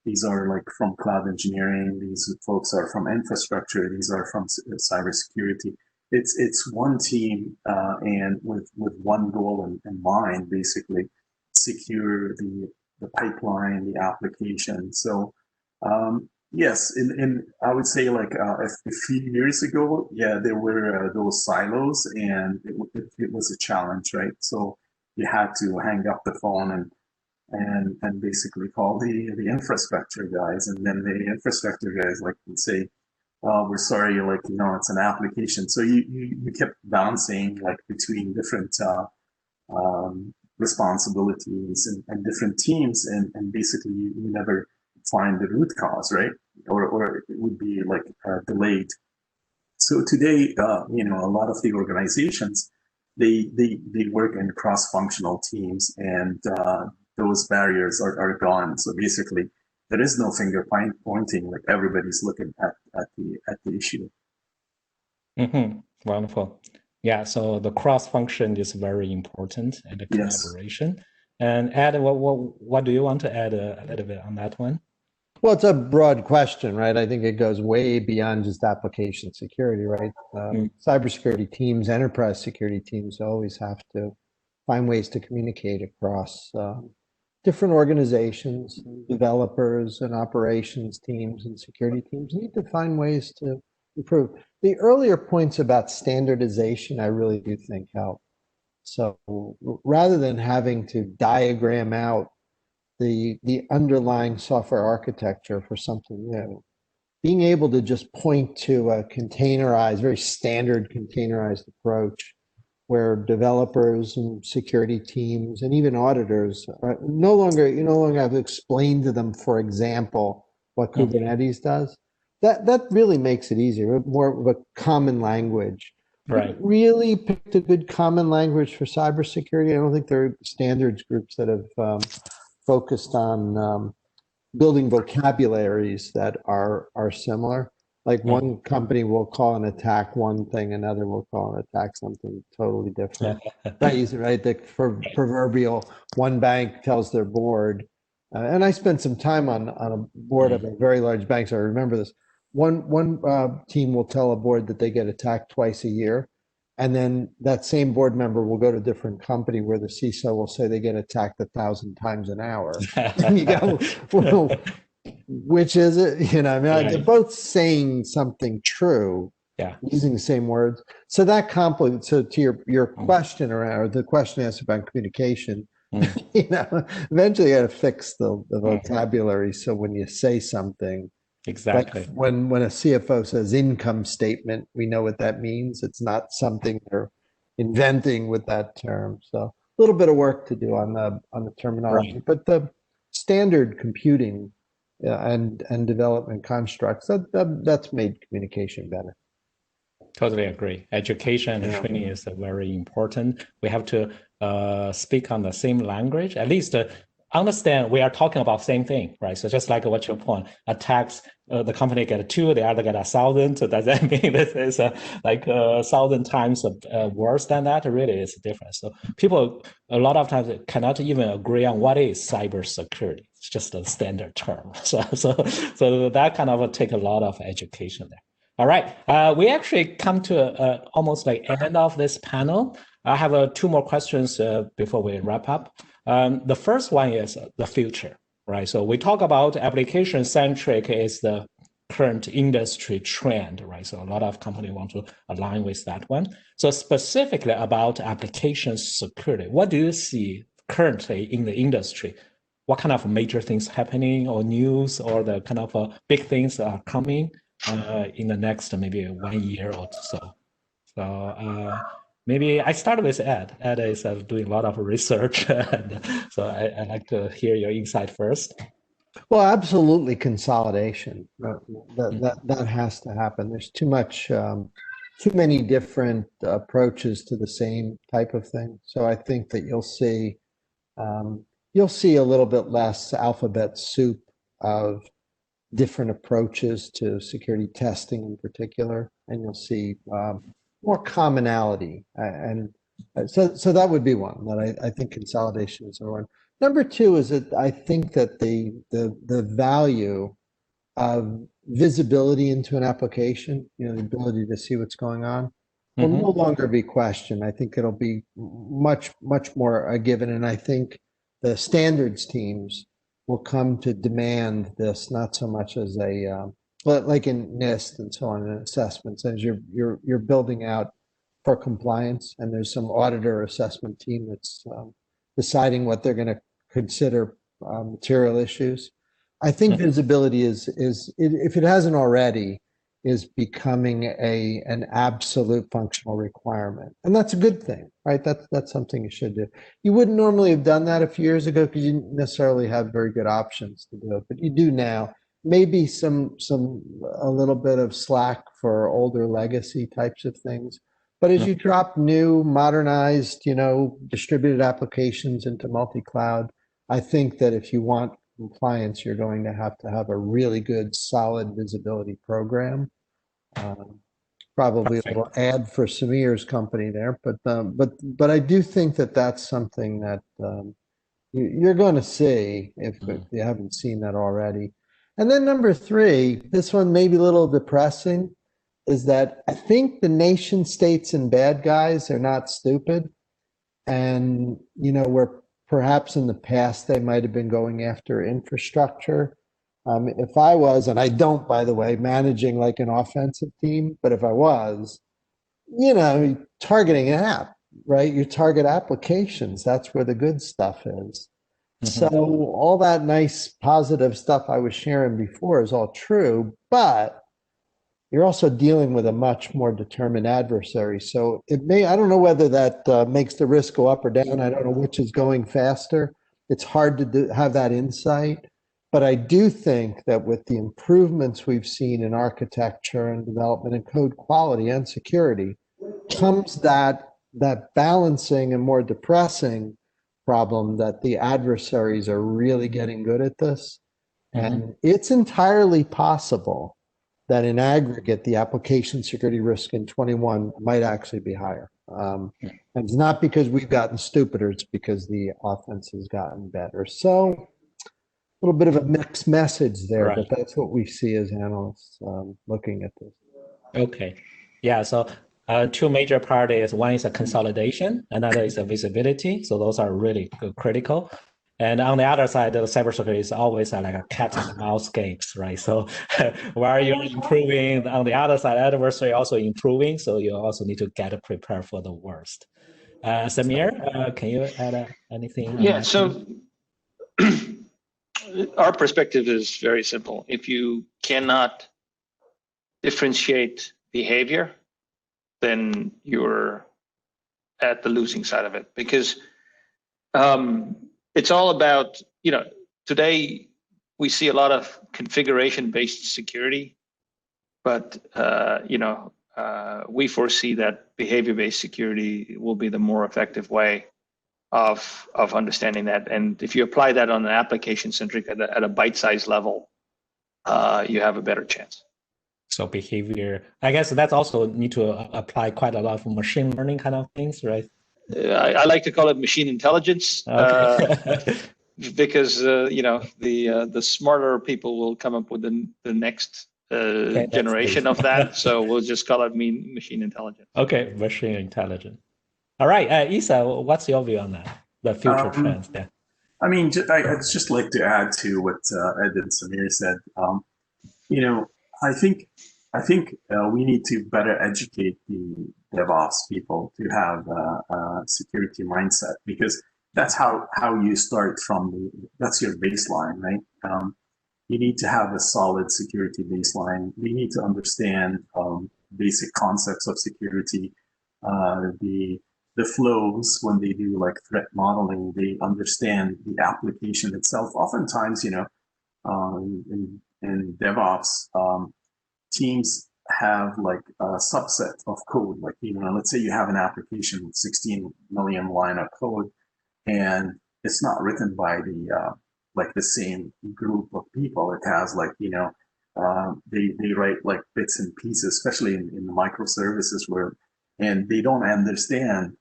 these are like from cloud engineering, these folks are from infrastructure, these are from cybersecurity. It's one team, and with one goal in mind, basically secure the pipeline, the application. So yes, in I would say like a few years ago, yeah, there were those silos, and it was a challenge, right? So you had to hang up the phone and basically call the infrastructure guys, and then the infrastructure guys like would say, we're sorry, like, it's an application. So you kept bouncing like between different responsibilities and different teams, and basically you never find the root cause, right? Or it would be like delayed. So today, a lot of the organizations, they work in cross-functional teams, and those barriers are gone. So basically, there is no finger pointing. Like everybody's looking at the issue. Mm-hmm. Wonderful. Yeah. So the cross function is very important, and the collaboration. Yes. And Ed, what do you want to add a little bit on that one? Well, it's a broad question, right? I think it goes way beyond just application security, right? Cybersecurity teams, enterprise security teams always have to find ways to communicate across different organizations, developers and operations teams and security teams need to find ways to improve. The earlier points about standardization, I really do think help. So rather than having to diagram out the underlying software architecture for something new, being able to just point to a containerized, very standard containerized approach where developers and security teams and even auditors are you no longer have to explain to them, for example, what Kubernetes does. That really makes it easier, more of a common language. Right. Really picked a good common language for cybersecurity. I don't think there are standards groups that have focused on building vocabularies that are similar. Like one company will call an attack one thing, another will call an attack something totally different. Right? The proverbial one bank tells their board, and I spent some time on a board of a very large bank, so I remember this. One team will tell a board that they get attacked twice a year, and then that same board member will go to a different company where the CISO will say they get attacked 1,000 times an hour. And you go, well, which is it? They're both saying something true, using the same words. So that complicates. So to your question around, or the question asked about communication, eventually you got to fix the vocabulary. So when you say something, exactly, like when a CFO says income statement, we know what that means. It's not something they're inventing with that term. So a little bit of work to do on the terminology, but the standard computing and development constructs that's made communication better. Totally agree. Education and training is very important. We have to speak on the same language, at least understand we are talking about same thing, right? So just like what's your point, attacks, the company get 2, the other get 1,000. So does that mean this is like 1,000 times worse than that? Really, it's different. So people a lot of times cannot even agree on what is cybersecurity. It's just a standard term. So that kind of take a lot of education there. All right, we actually come to almost like end of this panel. I have 2 more questions before we wrap up. The first one is the future, right? So we talk about application-centric is the current industry trend, right? So a lot of companies want to align with that one. So specifically about application security, what do you see currently in the industry? What kind of major things happening or news or the kind of big things are coming in the next maybe 1 year or so? So maybe I start with Ed. Ed is doing a lot of research, and so I'd like to hear your insight first. Well, absolutely consolidation. That has to happen. There's too many different approaches to the same type of thing. So I think that you'll see a little bit less alphabet soup of different approaches to security testing in particular, and you'll see more commonality. And so that would be one that I think consolidation is one. Number two is that I think that the value of visibility into an application, the ability to see what's going on, will no longer be questioned. I think it'll be much more a given, and I think the standards teams will come to demand this, not so much as like in NIST and so on, and assessments, as you're building out for compliance, and there's some auditor assessment team that's deciding what they're going to consider material issues. I think visibility is if it hasn't already, is becoming an absolute functional requirement, and that's a good thing, right? That's something you should do. You wouldn't normally have done that a few years ago because you didn't necessarily have very good options to do it, but you do now. Maybe a little bit of slack for older legacy types of things, but as you drop new, modernized, distributed applications into multi-cloud, I think that if you want compliance, you're going to have a really good, solid visibility program. Probably a little ad for Samir's company there, but I do think that that's something that you're going to see if you haven't seen that already. And then number three, this one may be a little depressing, is that I think the nation states and bad guys are not stupid, and where perhaps in the past they might have been going after infrastructure. If I was, and I don't, by the way, managing like an offensive team, but if I was, targeting an app, right? You target applications. That's where the good stuff is. So all that nice positive stuff I was sharing before is all true, but you're also dealing with a much more determined adversary. So I don't know whether that makes the risk go up or down. I don't know which is going faster. It's hard to have that insight. But I do think that with the improvements we've seen in architecture and development and code quality and security, comes that balancing and more depressing problem that the adversaries are really getting good at this. And it's entirely possible that in aggregate, the application security risk in 21 might actually be higher. And it's not because we've gotten stupider, it's because the offense has gotten better. So a little bit of a mixed message there, but that's what we see as analysts looking at this. Okay. Yeah, so two major parts. One is a consolidation, another is a visibility. So those are really critical. And on the other side, the cybersecurity is always like a cat and mouse games, right? So while you're improving, on the other side, adversary also improving. So you also need to get prepared for the worst. Samir, can you add anything? Yeah, so our perspective is very simple. If you cannot differentiate behavior, then you're at the losing side of it, because it's all about, today we see a lot of configuration-based security, but, we foresee that behavior-based security will be the more effective way of understanding that. And if you apply that on an application-centric at a bite-sized level, you have a better chance. So behavior, I guess that's also need to apply quite a lot of machine learning kind of things, right? I like to call it machine intelligence, because the smarter people will come up with the next generation of that. So we'll just call it machine intelligence. Okay, machine intelligence. All right, Issa, what's your view on that? The future trends there. I mean, I'd just like to add to what Ed and Samir said. I think we need to better educate the DevOps people to have a security mindset, because that's how you start from. That's your baseline, right? You need to have a solid security baseline. You need to understand basic concepts of security. the flows when they do like threat modeling. They understand the application itself. Oftentimes, in DevOps, teams have like a subset of code. Like, let's say you have an application with 16 million line of code, and it's not written by the same group of people. It has like, they write like bits and pieces, especially in the microservices and they don't understand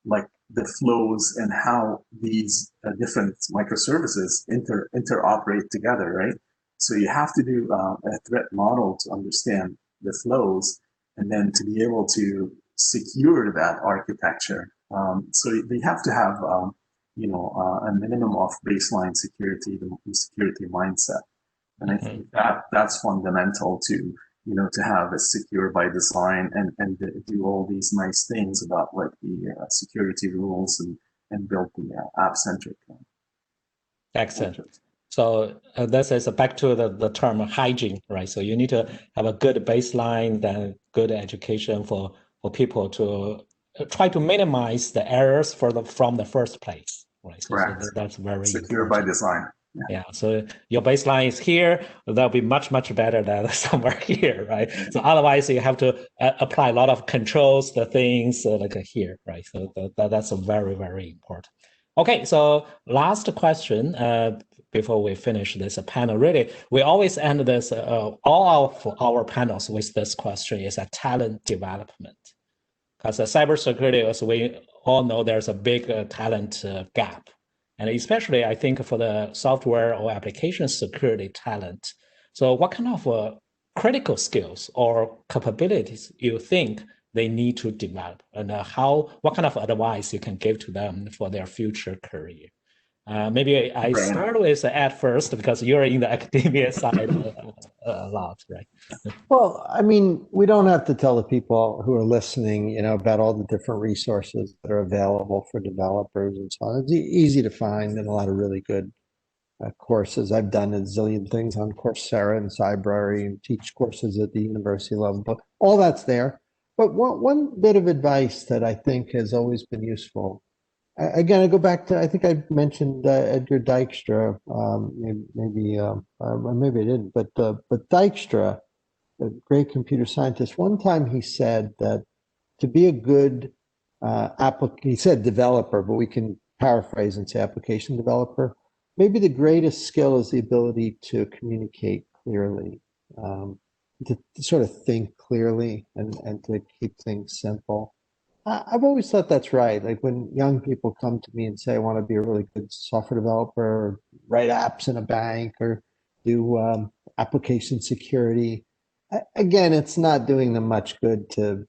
like the flows and how these different microservices interoperate together, right? So you have to do a threat model to understand the flows, and then to be able to secure that architecture. So they have to have, a minimum of baseline security, the security mindset. And I think that's fundamental to, to have a secure by design and do all these nice things about like the security rules and build the app-centric. Excellent. So this is back to the term hygiene, right? So you need to have a good baseline, then good education for people to try to minimize the errors from the first place, right? So that's very secure important. By design. Yeah, so your baseline is here, that'll be much, much better than somewhere here, right? So otherwise you have to apply a lot of controls, the things like here, right? So that's very, very important. Okay, so last question before we finish this panel. Really, we always end this, all of our panels with this question is a talent development. Because cybersecurity, as we all know, there's a big talent gap. And especially, I think, for the software or application security talent. So what kind of critical skills or capabilities you think they need to develop? And what kind of advice you can give to them for their future career? Maybe I start with Ed first, because you're in the academia side a lot, right? Well, I mean, we don't have to tell the people who are listening, about all the different resources that are available for developers and so on. It's easy to find, and a lot of really good courses. I've done a zillion things on Coursera and Cybrary and teach courses at the university level, but all that's there. But one bit of advice that I think has always been useful. Again, I go back to, I think I mentioned Edgar Dijkstra, maybe I didn't, but Dijkstra, a great computer scientist, one time he said that to be a good he said developer, but we can paraphrase and say application developer, maybe the greatest skill is the ability to communicate clearly, to sort of think clearly and to keep things simple. I've always thought that's right. Like when young people come to me and say, I want to be a really good software developer, or write apps in a bank, or do application security. Again, it's not doing them much good to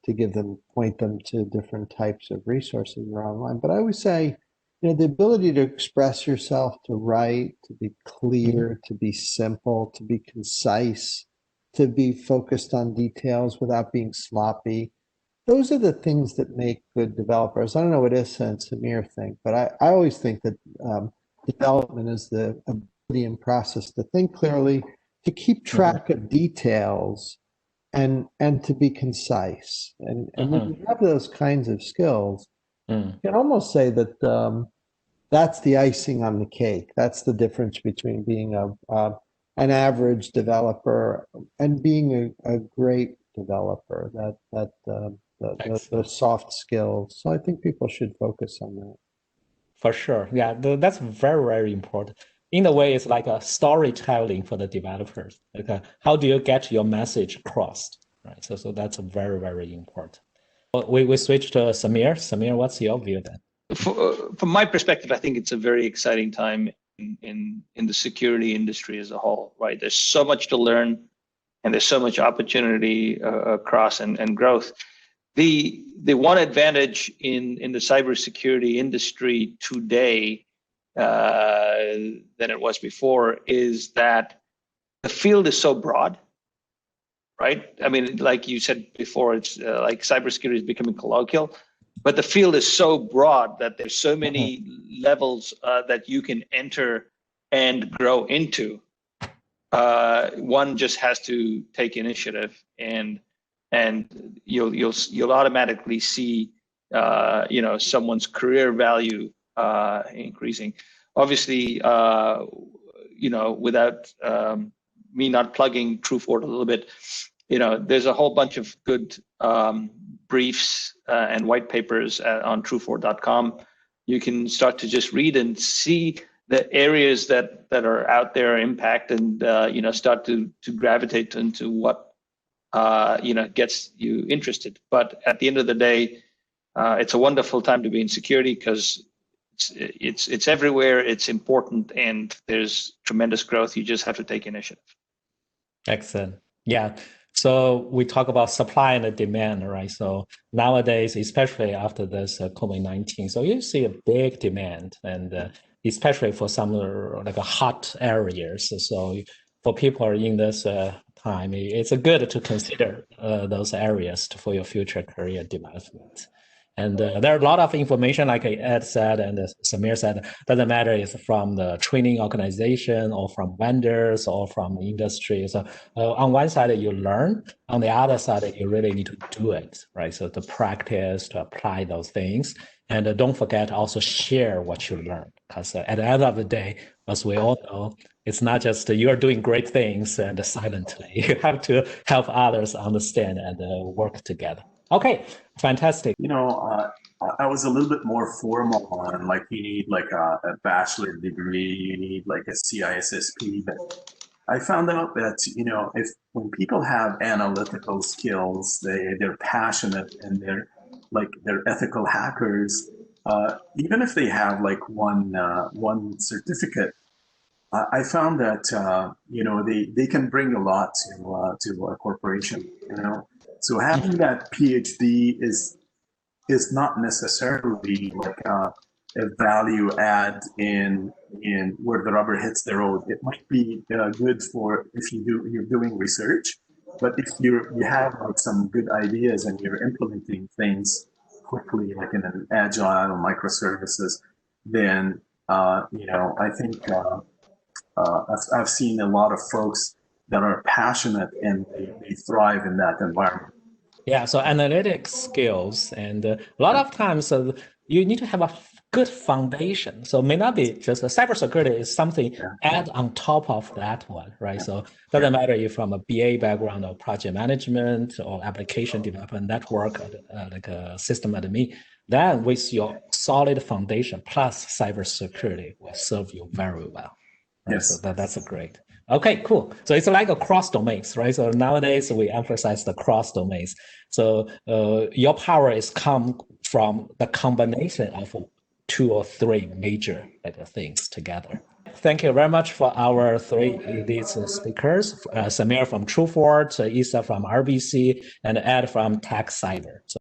point them to different types of resources that are online. But I always say, the ability to express yourself, to write, to be clear, to be simple, to be concise, to be focused on details without being sloppy. Those are the things that make good developers. I don't know what Issa and Samir think, but I always think that development is the ability and process to think clearly, to keep track of details, and to be concise. And when you have those kinds of skills, you can almost say that that's the icing on the cake. That's the difference between being an average developer and being a great developer. The soft skills. So I think people should focus on that. For sure. Yeah, that's very, very important. In a way, it's like a storytelling for the developers. Like how do you get your message across? Right. So that's very, very important. We switch to Samir. Samir, what's your view then? From my perspective, I think it's a very exciting time in the security industry as a whole, right? There's so much to learn, and there's so much opportunity across and growth. The one advantage in the cybersecurity industry today than it was before is that the field is so broad, right? I mean, like you said before, it's like cybersecurity is becoming colloquial, but the field is so broad that there's so many levels that you can enter and grow into. One just has to take initiative and and you'll automatically see someone's career value increasing. Obviously, without me not plugging TrueFort a little bit, there's a whole bunch of good briefs and white papers on TrueFort.com. You can start to just read and see the areas that are out there, impact, and start to gravitate into what gets you interested. But at the end of the day, it's a wonderful time to be in security because it's everywhere, it's important, and there's tremendous growth. You just have to take initiative. Excellent. Yeah. So we talk about supply and demand, right? So nowadays, especially after this COVID-19, so you see a big demand, and especially for some like hot areas. So for people in this time, it's good to consider those areas for your future career development. And there are a lot of information, like Ed said and Samir said, doesn't matter if from the training organization or from vendors or from industry. So on one side, you learn. On the other side, you really need to do it, right? So to practice, to apply those things. And don't forget also share what you learn. Because at the end of the day, as we all know, it's not just you're doing great things and silently. You have to help others understand and work together. Okay, fantastic. I was a little bit more formal on like you need like a bachelor degree, you need like a CISSP, but I found out that when people have analytical skills, they're passionate and they're ethical hackers. Even if they have like one certificate, I found that they can bring a lot to a corporation. So having that PhD is not necessarily like a value add in where the rubber hits the road. It might be good for if you're doing research, but if you have like some good ideas and you're implementing things quickly, like in an agile microservices, then I think I've seen a lot of folks that are passionate and they thrive in that environment. Yeah, so analytics skills, and a lot of times you need to have a good foundation. So it may not be just cybersecurity is something add on top of that one, right? So it doesn't matter if from a BA background or project management or application development, network, like a system admin, then with your solid foundation plus cybersecurity will serve you very well. Right? Yes. So that's great. Okay, cool. So it's like a cross domains, right? So nowadays we emphasize the cross domains. So your power is come from the combination of 2 or 3 major things together. Thank you very much for our 3 elite speakers, Samir from TrueFort, Issa from RBC, and Ed from Tech Cyber. So